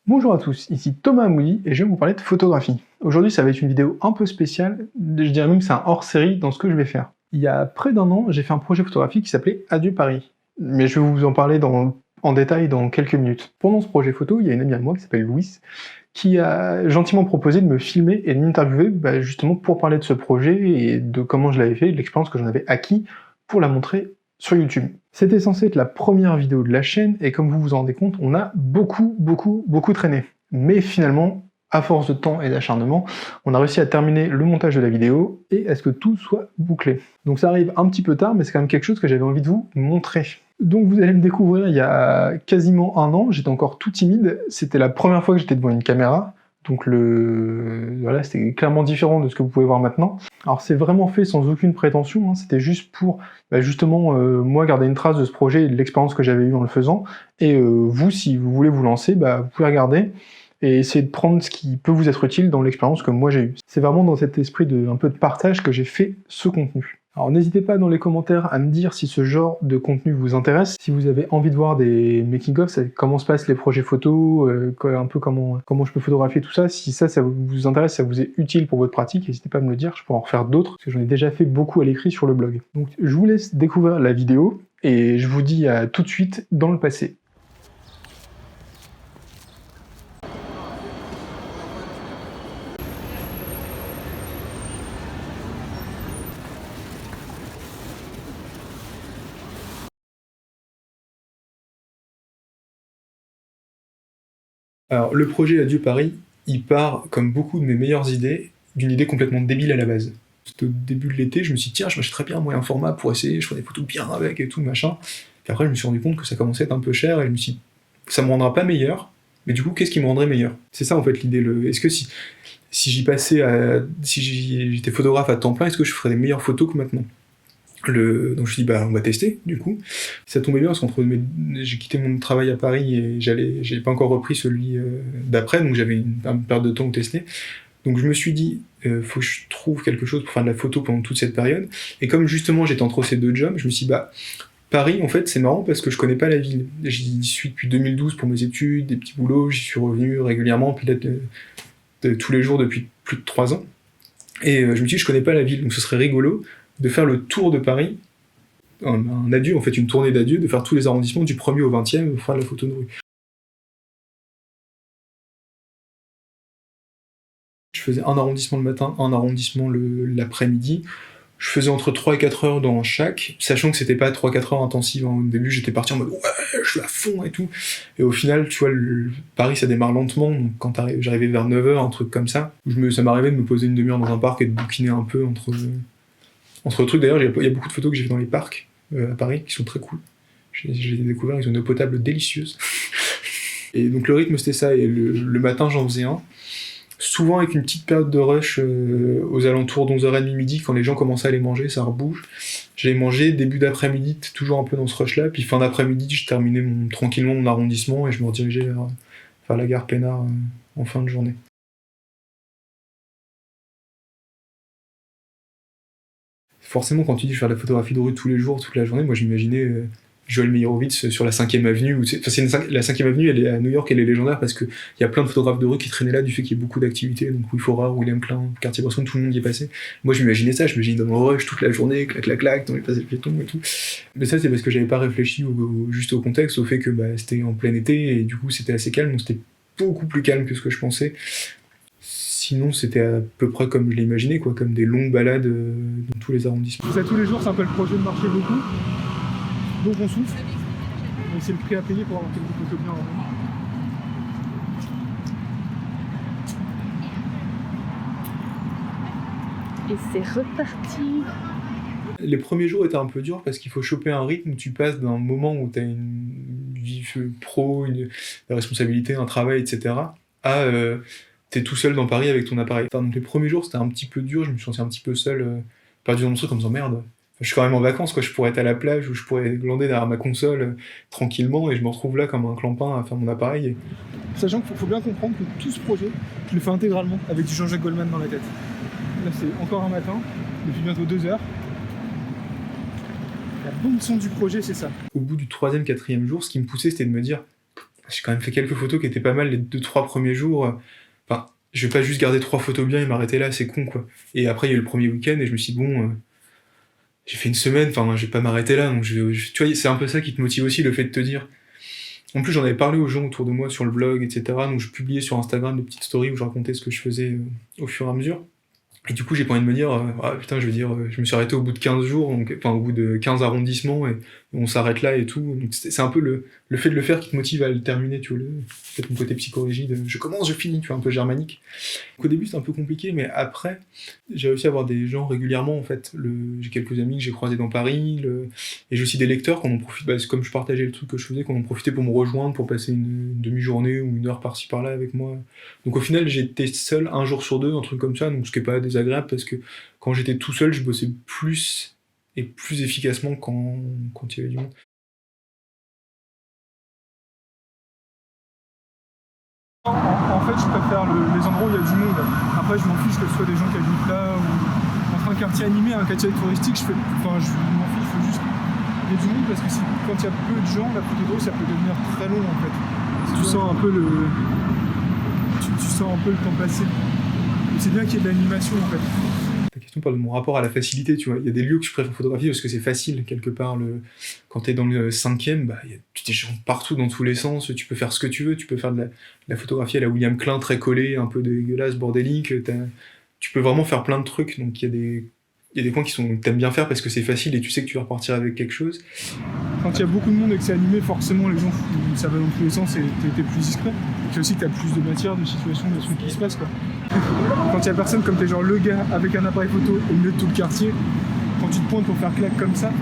Bonjour à tous, ici Thomas Amoudi et je vais vous parler de photographie. Aujourd'hui ça va être une vidéo un peu spéciale, je dirais même que c'est un hors-série dans ce que je vais faire. Il y a près d'un an, j'ai fait un projet photographique qui s'appelait Adieu Paris. Mais je vais vous en parler en détail dans quelques minutes. Pendant ce projet photo, il y a une amie à moi qui s'appelle Louise, qui a gentiment proposé de me filmer et de m'interviewer justement pour parler de ce projet et de comment je l'avais fait, et de l'expérience que j'en avais acquis pour la montrer sur YouTube. C'était censé être la première vidéo de la chaîne, et comme vous vous en rendez compte, on a beaucoup traîné. Mais finalement, à force de temps et d'acharnement, on a réussi à terminer le montage de la vidéo, et à ce que tout soit bouclé. Donc ça arrive un petit peu tard, mais c'est quand même quelque chose que j'avais envie de vous montrer. Donc vous allez me découvrir il y a quasiment un an, j'étais encore tout timide, c'était la première fois que j'étais devant une caméra, donc voilà, c'était clairement différent de ce que vous pouvez voir maintenant. Alors c'est vraiment fait sans aucune prétention, hein, c'était juste pour justement moi garder une trace de ce projet et de l'expérience que j'avais eue en le faisant, et vous, si vous voulez vous lancer, vous pouvez regarder et essayer de prendre ce qui peut vous être utile dans l'expérience que moi j'ai eue. C'est vraiment dans cet esprit un peu de partage que j'ai fait ce contenu. Alors n'hésitez pas dans les commentaires à me dire si ce genre de contenu vous intéresse, si vous avez envie de voir des making-of, comment se passent les projets photos, un peu comment je peux photographier tout ça, si ça vous intéresse, ça vous est utile pour votre pratique, n'hésitez pas à me le dire, je pourrais en refaire d'autres, parce que j'en ai déjà fait beaucoup à l'écrit sur le blog. Donc je vous laisse découvrir la vidéo, et je vous dis à tout de suite dans le passé. Alors, le projet Adieu Paris, il part, comme beaucoup de mes meilleures idées, d'une idée complètement débile à la base. C'était au début de l'été, je me suis dit, tiens, je m'achèterais bien un moyen format pour essayer, je ferais des photos bien avec et tout, machin. Puis après, je me suis rendu compte que ça commençait à être un peu cher, et je me suis dit, ça me rendra pas meilleur, mais du coup, qu'est-ce qui me rendrait meilleur? C'est ça, en fait, l'idée. Est-ce que si j'étais photographe à temps plein, est-ce que je ferais des meilleures photos que maintenant? Donc je me suis dit, on va tester, du coup. Ça tombait bien, parce j'ai quitté mon travail à Paris, et j'ai pas encore repris celui d'après, donc j'avais une période de temps où tester. Donc je me suis dit, faut que je trouve quelque chose pour faire de la photo pendant toute cette période. Et comme justement j'étais entre ces deux jobs, je me suis dit, Paris, en fait, c'est marrant parce que je connais pas la ville. J'y suis depuis 2012 pour mes études, des petits boulots, j'y suis revenu régulièrement, peut-être tous les jours depuis plus de 3 ans. Et je me suis dit, je connais pas la ville, donc ce serait rigolo de faire le tour de Paris, un adieu, en fait, une tournée d'adieu, de faire tous les arrondissements du 1er au 20e, pour faire de la photo de rue. Je faisais un arrondissement le matin, un arrondissement l'après-midi. Je faisais entre 3 et 4 heures dans chaque, sachant que c'était pas 3-4 heures intensives. Au début, j'étais parti en mode ouais, je suis à fond et tout. Et au final, tu vois, Paris, ça démarre lentement. Donc quand j'arrivais vers 9 heures, un truc comme ça, ça m'arrivait de me poser une demi-heure dans un parc et de bouquiner un peu entre trucs. D'ailleurs, il y a beaucoup de photos que j'ai fait dans les parcs à Paris qui sont très cool. Je les ai découverts, ils ont une eau potable délicieuse. Et donc le rythme, c'était ça. Et le matin, j'en faisais un. Souvent avec une petite période de rush aux alentours d'11h30 midi, quand les gens commençaient à aller manger, ça rebouge. J'allais manger début d'après-midi, toujours un peu dans ce rush-là, puis fin d'après-midi, je terminais tranquillement mon arrondissement et je me redirigeais vers la gare Pénard en fin de journée. Forcément, quand tu dis faire de la photographie de rue tous les jours, toute la journée, moi j'imaginais Joël Meyerowitz sur la 5ème avenue. La 5ème avenue, elle est à New York, elle est légendaire parce qu'il y a plein de photographes de rue qui traînaient là du fait qu'il y a beaucoup d'activités. Donc Louis Forard, William Klein, Cartier-Bresson, tout le monde y est passé. Moi j'imaginais ça, je m'imaginais dans le rush toute la journée, clac, dans les passages piétons et tout. Mais ça, c'est parce que j'avais pas réfléchi juste au contexte, au fait que c'était en plein été et du coup c'était assez calme, donc c'était beaucoup plus calme que ce que je pensais. Sinon, c'était à peu près comme je l'ai imaginé, quoi, comme des longues balades dans tous les arrondissements. Ça, tous les jours, c'est un peu le projet de marcher beaucoup. Donc on souffle. Donc c'est le prix à payer pour avoir quelques photos bien. Et c'est reparti. Les premiers jours étaient un peu durs parce qu'il faut choper un rythme où tu passes d'un moment où tu as une vie pro, une responsabilité, un travail, etc. à t'es tout seul dans Paris avec ton appareil. Donc les premiers jours c'était un petit peu dur, je me suis senti un petit peu seul, perdu dans mon truc en me disant merde. Je suis quand même en vacances, quoi. Je pourrais être à la plage où je pourrais glander derrière ma console tranquillement et je me retrouve là comme un clampin à faire mon appareil. Sachant qu'il faut bien comprendre que tout ce projet, je le fais intégralement avec du Jean-Jacques Goldman dans la tête. Là c'est encore un matin, depuis bientôt 2 heures. La bande son du projet c'est ça. Au bout du 3e, 4e jour, ce qui me poussait c'était de me dire J'ai quand même fait quelques photos qui étaient pas mal les 2-3 premiers jours. Enfin, je vais pas juste garder 3 photos bien et m'arrêter là, c'est con quoi. Et après il y a eu le premier week-end et je me suis dit bon, j'ai fait une semaine, enfin je vais pas m'arrêter là, donc tu vois, c'est un peu ça qui te motive aussi, le fait de te dire. En plus j'en avais parlé aux gens autour de moi sur le blog, etc. Donc je publiais sur Instagram des petites stories où je racontais ce que je faisais au fur et à mesure. Et du coup, j'ai pas envie de me dire, ah putain, je veux dire, je me suis arrêté au bout de 15 jours, donc, enfin au bout de 15 arrondissements, et on s'arrête là et tout. Donc c'est un peu le fait de le faire qui te motive à le terminer, tu vois, peut-être mon côté psychorigide, je commence, je finis, tu vois, un peu germanique. Donc, au début, c'est un peu compliqué, mais après, j'ai réussi à voir des gens régulièrement, en fait. J'ai quelques amis que j'ai croisés dans Paris, et j'ai aussi des lecteurs qui en ont profité, comme je partageais le truc que je faisais, qui en ont profité pour me rejoindre, pour passer une demi-journée ou une heure par-ci par-là avec moi. Donc au final, j'étais seul un jour sur deux, un truc comme ça, donc ce qui est pas désagréable parce que quand j'étais tout seul, je bossais plus et plus efficacement quand il y avait du monde. En fait, je préfère les endroits où il y a du monde. Après, je m'en fiche que ce soit des gens qui habitent là ou entre un quartier animé et un quartier touristique. Je m'en fiche, il faut juste il y a du monde parce que quand il y a peu de gens, la photo de dos, ça peut devenir très long en fait. Tu sens un peu tu sens un peu le temps passer. C'est bien qu'il y ait de l'animation en fait. Ta question parle de mon rapport à la facilité, tu vois. Il y a des lieux que je préfère photographier parce que c'est facile, quelque part. Quand t'es dans le 5e, bah, il y a des gens partout, dans tous les sens, tu peux faire ce que tu veux, tu peux faire de la photographie à la William Klein, très collée, un peu dégueulasse, bordélique, tu peux vraiment faire plein de trucs, donc il y a des coins que t'aimes bien faire parce que c'est facile et tu sais que tu vas repartir avec quelque chose. Quand il y a beaucoup de monde et que c'est animé, forcément les gens, ça va dans tous les sens et t'es plus discret. Et puis aussi que t'as plus de matière, de situations, de trucs qui se passent quoi. Quand il y a personne, comme t'es genre le gars avec un appareil photo au milieu de tout le quartier, quand tu te pointes pour faire claque comme ça,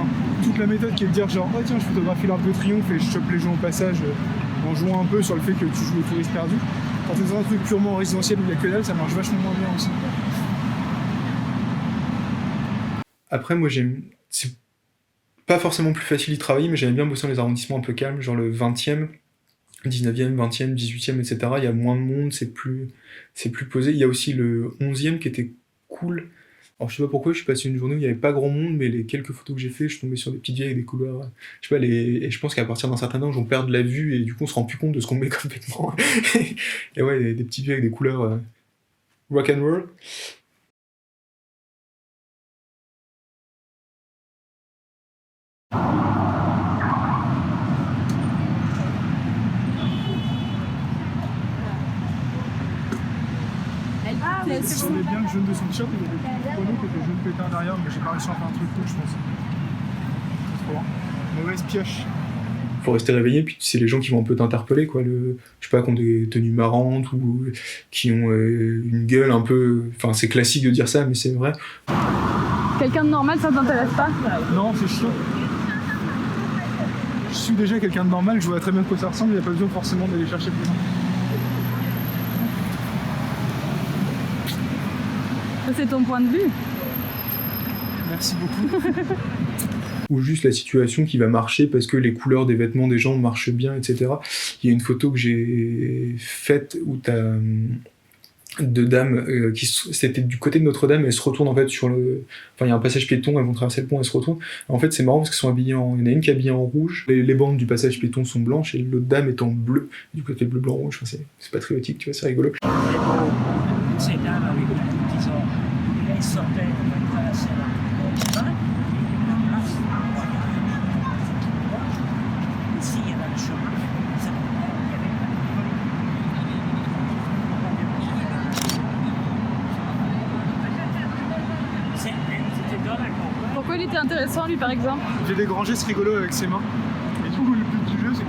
toute la méthode qui est de dire genre oh tiens je photographie l'Arc de Triomphe et je chope les gens au passage en jouant un peu sur le fait que tu joues au touriste perdu. Quand t'es dans un truc purement résidentiel où il y a que dalle, ça marche vachement moins bien aussi. Après moi c'est pas forcément plus facile d'y travailler, mais j'aime bien bosser dans les arrondissements un peu calmes, genre le 20e, 19e, 20e, 18e, etc. Il y a moins de monde, c'est plus posé. Il y a aussi le 11e qui était cool. Alors je sais pas pourquoi, je suis passé une journée où il y avait pas grand monde, mais les quelques photos que j'ai fait, je suis tombé sur des petites vieilles avec des couleurs. Je sais pas, et je pense qu'à partir d'un certain âge, on perd de la vue et du coup on se rend plus compte de ce qu'on met comme vêtements. Et ouais, des petites vieilles avec des couleurs rock and roll. Je savais bien le jaune de son t-shirt, il y avait des chronos qui étaient jaune pétain derrière, mais j'ai pas réussi à faire un truc cool, je pense. C'est trop bien. Mauvaise pioche. Faut rester réveillé, puis c'est les gens qui vont un peu t'interpeller, quoi. Je sais pas, qui ont des tenues marrantes ou qui ont une gueule un peu. Enfin, c'est classique de dire ça, mais c'est vrai. Quelqu'un de normal, ça t'intéresse pas? Non, c'est chiant. Je suis déjà quelqu'un de normal, je vois très bien de quoi ça ressemble, il n'y a pas besoin forcément d'aller chercher plus loin. C'est ton point de vue. Merci beaucoup. Ou juste la situation qui va marcher parce que les couleurs des vêtements des gens marchent bien, etc. Il y a une photo que j'ai faite où t'as deux dames c'était du côté de Notre-Dame, elles se retournent en fait enfin il y a un passage piéton, elles vont traverser le pont, elles se retournent. En fait c'est marrant parce qu'elles sont habillées il y en a une qui est habillée en rouge, les bandes du passage piéton sont blanches et l'autre dame est en bleu, du côté bleu blanc rouge, enfin, c'est patriotique, tu vois, c'est rigolo. Ces dames avec la disons, elles sortaient, elles traversaient la place. Ici, il y avait le chemin. Pourquoi il était intéressant lui par exemple? J'ai des grands gestes rigolos avec ses mains. Et du coup le but du jeu c'est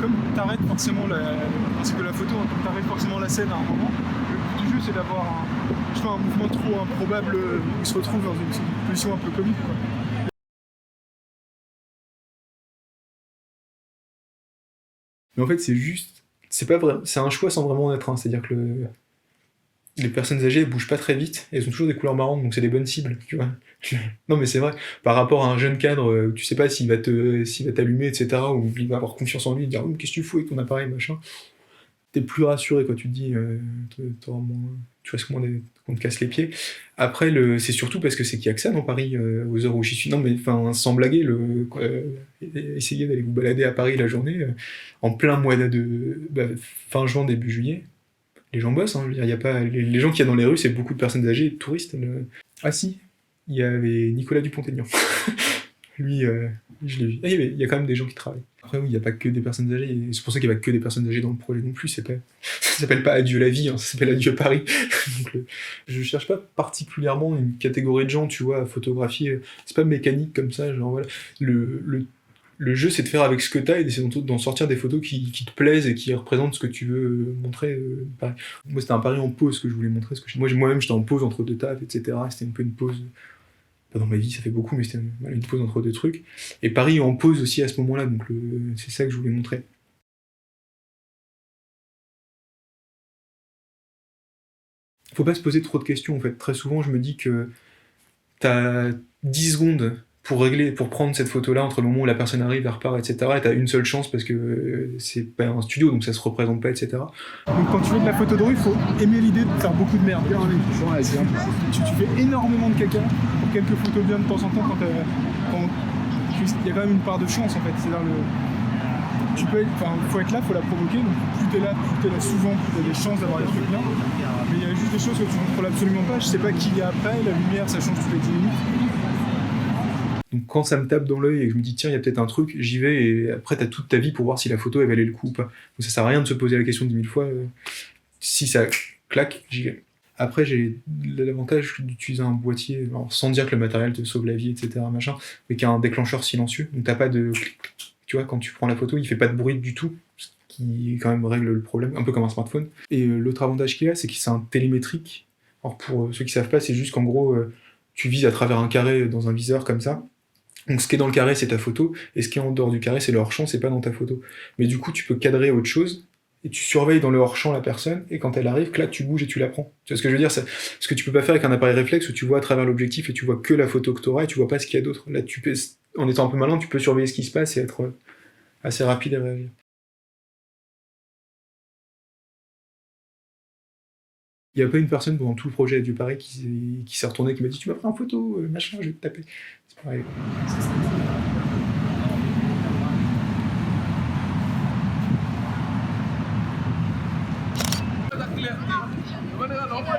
comme t'arrêtes forcément le principe de la photo, comme t'arrêtes forcément la scène à un moment, le but du jeu c'est d'avoir un mouvement trop improbable où il se retrouve dans une position un peu comique, quoi. Mais en fait c'est pas vrai, c'est un choix sans vraiment en être un, c'est-à-dire que les personnes âgées elles bougent pas très vite, et elles ont toujours des couleurs marrantes, donc c'est des bonnes cibles, tu vois. Non mais c'est vrai, par rapport à un jeune cadre, tu sais pas s'il va t'allumer, etc., ou il va avoir confiance en lui, et dire qu'est-ce que tu fous avec ton appareil, machin, t'es plus rassuré, quoi, tu te dis, t'auras tu risques moins qu'on te casse les pieds. Après, c'est surtout parce que c'est qu'il y a que ça dans Paris, aux heures où j'y suis. Non, mais enfin, sans blaguer, essayez d'aller vous balader à Paris la journée, en plein mois fin juin, début juillet. Les gens bossent, hein, je veux dire, y a pas, les gens qu'il y a dans les rues, c'est beaucoup de personnes âgées et de touristes. Ah si, il y avait Nicolas Dupont-Aignan. Lui, je l'ai vu. Ah, il y a quand même des gens qui travaillent. Après, oui, il n'y a pas que des personnes âgées, et c'est pour ça qu'il n'y a pas que des personnes âgées dans le projet non plus. Ça s'appelle pas Adieu la vie, hein, ça s'appelle Adieu Paris. Donc, je cherche pas particulièrement une catégorie de gens, tu vois, à photographier. C'est pas mécanique comme ça, genre voilà. Le jeu, c'est de faire avec ce que t'as et d'essayer d'en sortir des photos qui te plaisent et qui représentent ce que tu veux montrer. Pareil. Moi, c'était un Paris en pause que je voulais montrer. Moi-même, j'étais en pause entre deux tafs, etc. C'était un peu une pause. Pas dans ma vie, ça fait beaucoup, mais c'était une pause entre deux trucs. Et Paris en pause aussi à ce moment-là, donc c'est ça que je voulais montrer. Faut pas se poser trop de questions, en fait. Très souvent, je me dis que t'as 10 secondes pour prendre cette photo-là entre le moment où la personne arrive, elle repart, etc. Et t'as une seule chance parce que c'est pas un studio, donc ça se représente pas, etc. Donc quand tu fais de la photo de rue, il faut aimer l'idée de faire beaucoup de merde. Tu fais énormément de caca pour quelques photos bien de temps en temps il y a quand même une part de chance en fait. C'est-à-dire faut être là, faut la provoquer. Donc plus t'es là souvent, plus t'as des chances d'avoir des trucs bien. Mais il y a juste des choses que tu ne contrôles absolument pas. Je sais pas qui y a après, la lumière ça change toutes les 10 minutes. Donc quand ça me tape dans l'œil et que je me dis tiens il y a peut-être un truc, j'y vais et après t'as toute ta vie pour voir si la photo elle valait le coup ou pas. Donc ça sert à rien de se poser la question 10 000 fois, si ça claque, j'y vais. Après j'ai l'avantage d'utiliser un boîtier, alors, sans dire que le matériel te sauve la vie, etc. machin, mais qui a un déclencheur silencieux, donc t'as pas de... Tu vois, quand tu prends la photo, il fait pas de bruit du tout, ce qui quand même règle le problème, un peu comme un smartphone. Et l'autre avantage qu'il a, c'est que c'est un télémétrique. Alors pour ceux qui savent pas, c'est juste qu'en gros, tu vises à travers un carré dans un viseur comme ça. Donc ce qui est dans le carré, c'est ta photo, et ce qui est en dehors du carré, c'est le hors-champ, c'est pas dans ta photo. Mais du coup, tu peux cadrer autre chose, et tu surveilles dans le hors-champ la personne, et quand elle arrive, clac, tu bouges et tu la prends. Tu vois ce que je veux dire? Ce que tu peux pas faire avec un appareil réflexe où tu vois à travers l'objectif et tu vois que la photo que t'auras et tu vois pas ce qu'il y a d'autre. Là, en étant un peu malin, tu peux surveiller ce qui se passe et être assez rapide à réagir. Il n'y a pas une personne pendant tout le projet du Paris qui s'est retournée, qui m'a dit tu m'as pris en photo, machin, je vais te taper. C'est pareil.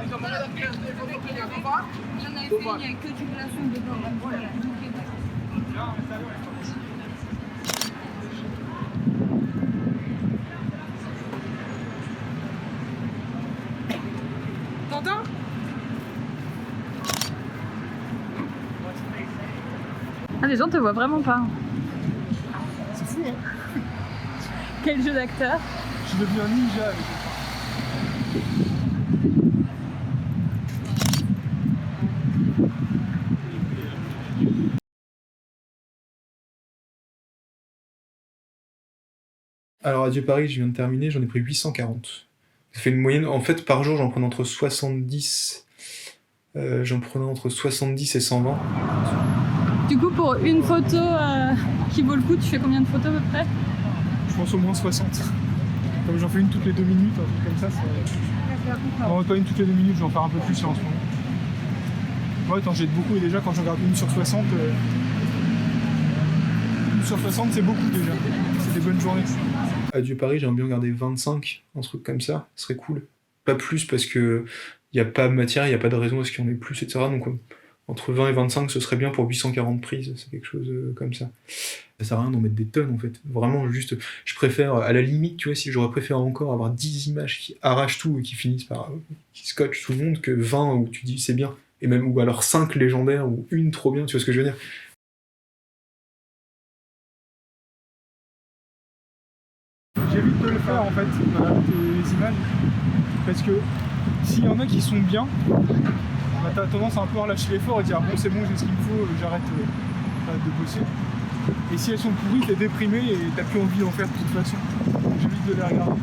J'en avais fait, il n'y a que du glaçon dedans. Voilà. T'entends? Ah, les gens te voient vraiment pas. C'est fou, hein? Quel jeu d'acteur. Je suis devenu un ninja avec ça. Alors Adieu Paris, je viens de terminer, j'en ai pris 840. Ça fait une moyenne, en fait par jour j'en prenais entre 70 et 120. Du coup, pour une photo qui vaut le coup, tu fais combien de photos à peu près? Je pense au moins 60. Comme j'en fais une toutes les 2 minutes, un truc comme ça, non, pas une toutes les 2 minutes, je vais en faire un peu plus là, en ce moment. Ouais, t'en jettes beaucoup et déjà quand je regarde une sur 60, c'est beaucoup déjà. C'est des bonnes journées. Adieu Paris, j'aimerais bien garder 25, un truc comme ça, ce serait cool. Pas plus parce que y a pas de matière, y a pas de raison à ce qu'il y en ait plus, etc. Donc entre 20 et 25, ce serait bien pour 840 prises, c'est quelque chose comme ça. Ça sert à rien d'en mettre des tonnes en fait. Vraiment juste, je préfère, à la limite, tu vois, si j'aurais préféré encore avoir 10 images qui arrachent tout et qui finissent par, qui scotchent tout le monde, que 20 où tu dis c'est bien. Et même, ou alors 5 légendaires, ou une trop bien, tu vois ce que je veux dire. J'évite de le faire en fait, les images, parce que s'il y en a qui sont bien, bah, t'as tendance à un peu relâcher l'effort et dire bon c'est bon j'ai ce qu'il me faut, j'arrête de bosser. Et si elles sont pourries, t'es déprimé et t'as plus envie d'en faire de toute façon. Donc j'évite de les regarder.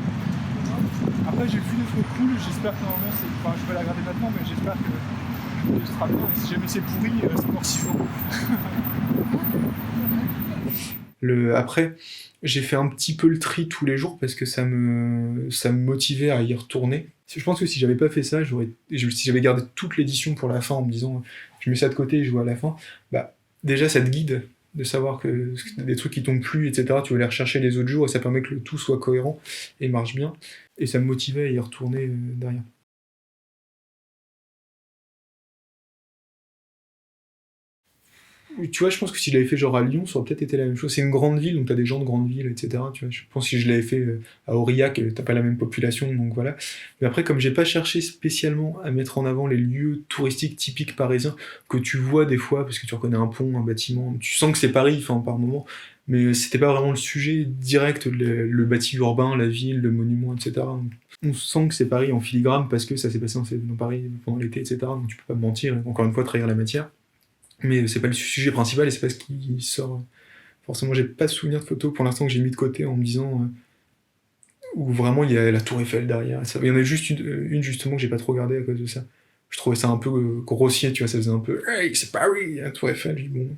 Après j'ai vu des trucs cool, j'espère que normalement c'est. Enfin je vais les regarder maintenant mais j'espère que ce sera bien et si jamais c'est pourri, c'est encore 6 jours. Après, j'ai fait un petit peu le tri tous les jours parce que ça me motivait à y retourner. Je pense que si j'avais pas fait ça, si j'avais gardé toute l'édition pour la fin en me disant je mets ça de côté et je vois à la fin, bah déjà ça te guide de savoir que des trucs qui t'ont plu, etc., tu vas les rechercher les autres jours et ça permet que le tout soit cohérent et marche bien. Et ça me motivait à y retourner derrière. Tu vois, je pense que si je l'avais fait genre à Lyon, ça aurait peut-être été la même chose. C'est une grande ville, donc t'as des gens de grande ville, etc. Tu vois, je pense que si je l'avais fait à Aurillac, t'as pas la même population, donc voilà. Mais après, comme j'ai pas cherché spécialement à mettre en avant les lieux touristiques typiques parisiens, que tu vois des fois, parce que tu reconnais un pont, un bâtiment, tu sens que c'est Paris, enfin, par moment, mais c'était pas vraiment le sujet direct, le bâti urbain, la ville, le monument, etc. Donc, on sent que c'est Paris en filigrane parce que ça s'est passé dans Paris pendant l'été, etc. Donc tu peux pas me mentir, et encore une fois, trahir la matière. Mais c'est pas le sujet principal et c'est pas ce qui sort. Forcément, j'ai pas de souvenir de photos pour l'instant que j'ai mis de côté en me disant où vraiment il y a la Tour Eiffel derrière. Il y en a juste une justement que j'ai pas trop regardé à cause de ça. Je trouvais ça un peu grossier, tu vois, ça faisait un peu hey, c'est Paris, la Tour Eiffel. Je dis, bon.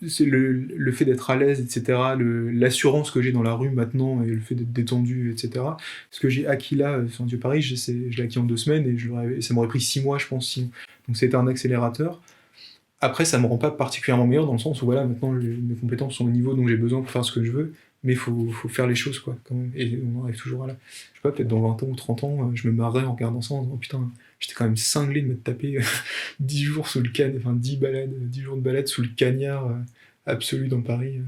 C'est le fait d'être à l'aise, etc., l'assurance que j'ai dans la rue maintenant, et le fait d'être détendu, etc. Ce que j'ai acquis là, sur Dieu Paris, je l'ai acquis en 2 semaines, et ça m'aurait pris 6 mois, je pense, sinon. Donc c'était un accélérateur. Après, ça me rend pas particulièrement meilleur, dans le sens où, voilà, maintenant, mes compétences sont au niveau dont j'ai besoin pour faire ce que je veux, mais faut faire les choses, quoi, quand même, et on arrive toujours à là. Je sais pas, peut-être dans 20 ans ou 30 ans, je me marrerais en regardant ça, en disant, oh, putain, j'étais quand même cinglé de me taper 10 jours sous le 10 balades, 10 jours de balade sous le cagnard absolu dans Paris.